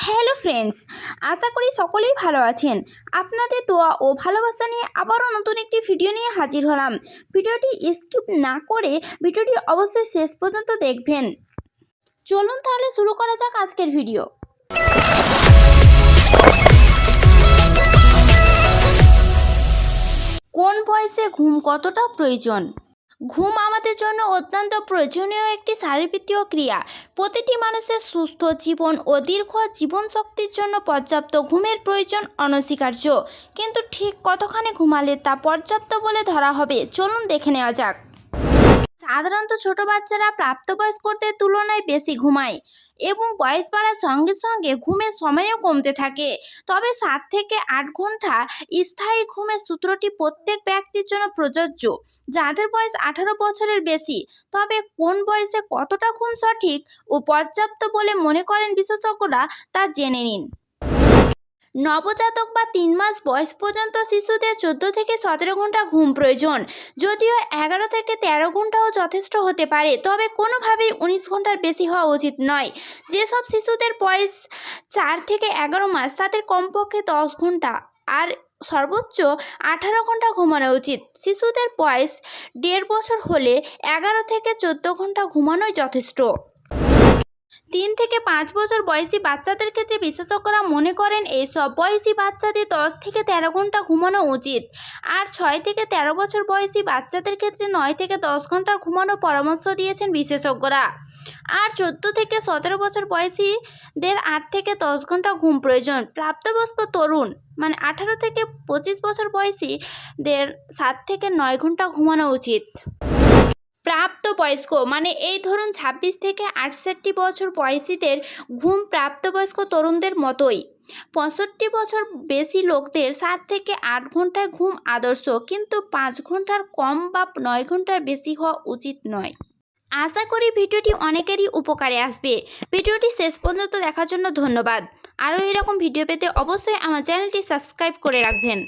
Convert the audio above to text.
Hello friends, আশা করি সকলেই ভালো আছেন। আপনাদের দোয়া ও ভালোবাসা নিয়ে আবারও নতুন একটি ভিডিও নিয়ে হাজির হলাম। ভিডিওটি স্কিপ না করে ভিডিওটি অবশ্যই শেষ পর্যন্ত দেখবেন। চলুন তাহলে শুরু করা যাক আজকের ভিডিও। কোন বয়সে ঘুম কতটা প্রয়োজন? ঘুম আমাদের জন্য অত্যন্ত প্রয়োজনীয় একটি শারীরবৃত্তীয় ক্রিয়া। প্রতিটি মানুষের সুস্থ জীবন ও দীর্ঘ জীবনশক্তির জন্য পর্যাপ্ত ঘুমের প্রয়োজন অনস্বীকার্য, কিন্তু ঠিক কতখানি ঘুমালে তা পর্যাপ্ত বলে ধরা হবে, চলুন দেখে নেওয়া যাক। সাধারণত ছোট বাচ্চারা প্রাপ্তবয়স্কদের তুলনায় বেশি ঘুমায় এবং বয়স বাড়ার সঙ্গে সঙ্গে ঘুমের সময়ও কমতে থাকে। তবে 7 থেকে 8 ঘন্টা স্থায়ী ঘুমের সূত্রটি প্রত্যেক ব্যক্তির জন্য প্রযোজ্য, যাদের বয়স 18 বছরের বেশি। তবে কোন বয়সে কতটা ঘুম সঠিক ও পর্যাপ্ত বলে মনে করেন বিশেষজ্ঞরা, তা জেনে নিন। নবজাতক বা 3 মাস বয়স পর্যন্ত শিশুদের 14 থেকে 17 ঘন্টা ঘুম প্রয়োজন। যদিও 11 থেকে 13 ঘন্টাও যথেষ্ট হতে পারে, তবে কোনোভাবেই 19 ঘন্টার বেশি হওয়া উচিত নয়। যেসব শিশুদের বয়স 4 থেকে 11 মাস, তাদের কমপক্ষে 10 ঘন্টা আর সর্বোচ্চ 18 ঘন্টা ঘুমানো উচিত। শিশুদের বয়স 1.5 বছর হলে 11 থেকে 14 ঘন্টা ঘুমানোই যথেষ্ট। 3 থেকে 5 বছর বয়সী বাচ্চাদের ক্ষেত্রে বিশেষজ্ঞরা মনে করেন এইসব বয়সী বাচ্চাদের 10 থেকে 13 ঘন্টা ঘুমানো উচিত, আর 6 থেকে 13 বছর বয়সী বাচ্চাদের ক্ষেত্রে 9 থেকে 10 ঘন্টা ঘুমানোর পরামর্শ দিয়েছেন বিশেষজ্ঞরা। আর 14 থেকে 17 বছর বয়সীদের 8 থেকে 10 ঘন্টা ঘুম প্রয়োজন। প্রাপ্তবয়স্ক তরুণ মানে 18 থেকে 25 বছর বয়সীদের 7 থেকে 9 ঘন্টা ঘুমানো উচিত। প্রাপ্তবয়স্ক মানে এই ধরুন 26 থেকে 68 বছর বয়সীদের ঘুম প্রাপ্তবয়স্ক তরুণদের মতোই। 65 বছর বেশি লোকদের 7 থেকে 8 ঘন্টায় ঘুম আদর্শ, কিন্তু 5 ঘন্টার কম বা 9 ঘন্টার বেশি হওয়া উচিত নয়। আশা করি ভিডিওটি অনেকেরই উপকারে আসবে। ভিডিওটি শেষ পর্যন্ত দেখার জন্য ধন্যবাদ। আরও এরকম ভিডিও পেতে অবশ্যই আমার চ্যানেলটি সাবস্ক্রাইব করে রাখবেন।